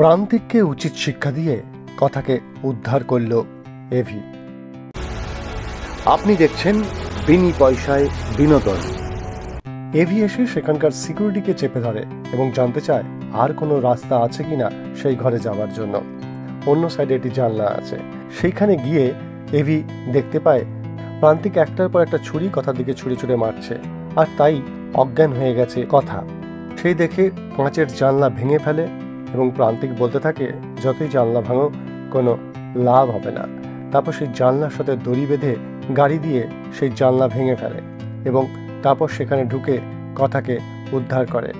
প্রান্তিককে উচিত শিক্ষা দিয়ে কথাকে উদ্ধার করল এভি। আপনি দেখছেন বিনি পয়সায় বিনোদন। এভি এসে সেখানকার সিকিউরিটিকে চেপে ধরে এবং জানতে চায় আর কোনো রাস্তা আছে কিনা সেই ঘরে যাওয়ার জন্য। অন্য সাইডে একটি জানলা আছে। সেইখানে গিয়ে এভি দেখতে পায় প্রান্তিক একটার পর একটা ছুরি কথার দিকে ছুঁড়ে ছুঁড়ে মারছে, আর তাই অজ্ঞান হয়ে গেছে কথা। সেই দেখে কাঁচের জানলা ভেঙে ফেলে এবং প্রান্তিক বলতে থাকে, যতই জানলা ভাঙো কোনো লাভ হবে না। তারপর সেই জানলার সাথে দড়ি বেঁধে গাড়ি দিয়ে সেই জানলা ভেঙে ফেলে এবং তারপর সেখানে ঢুকে কথাকে উদ্ধার করে।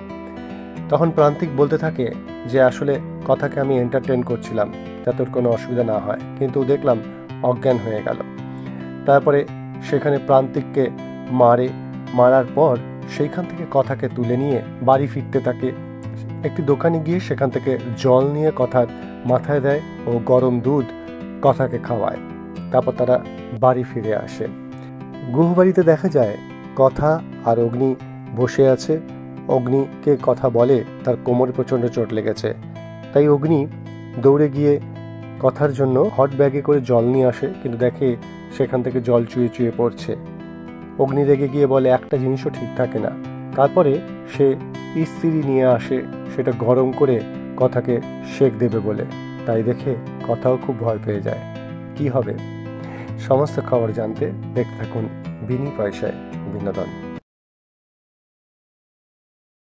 তখন প্রান্তিক বলতে থাকে যে আসলে কথাকে আমি এন্টারটেন করছিলাম যাতে ওর কোনো অসুবিধা না হয়, কিন্তু দেখলাম অজ্ঞান হয়ে গেল। তারপরে সেখানে প্রান্তিককে মারার পর সেইখান থেকে কথাকে তুলে নিয়ে বাড়ি ফিরতে থাকে। একটি দোকানে গিয়ে সেখান থেকে জল নিয়ে কথার মাথায় দেয় ও গরম দুধ কথাকে খাওয়ায়। তারপর তারা বাড়ি ফিরে আসে। গুহবাড়িতে দেখা যায় কথা আর অগ্নি বসে আছে। অগ্নিকে কথা বলে তার কোমরে প্রচণ্ড চোট লেগেছে, তাই অগ্নি দৌড়ে গিয়ে কথার জন্য হট ব্যাগে করে জল নিয়ে আসে, কিন্তু দেখে সেখান থেকে জল চুয়ে চুয়ে পড়ছে। অগ্নি রেগে গিয়ে বলে একটা জিনিসও ঠিক থাকে না। তারপরে সে ইস্ত্রি নিয়ে আসে, সেটা গরম করে কথাকে সেক দেবে বলে। তাই দেখে কথাও খুব ভয় পেয়ে যায়। কি হবে সমস্ত খবর জানতে দেখতে থাকুন বিনি পয়সায় বিনোদন।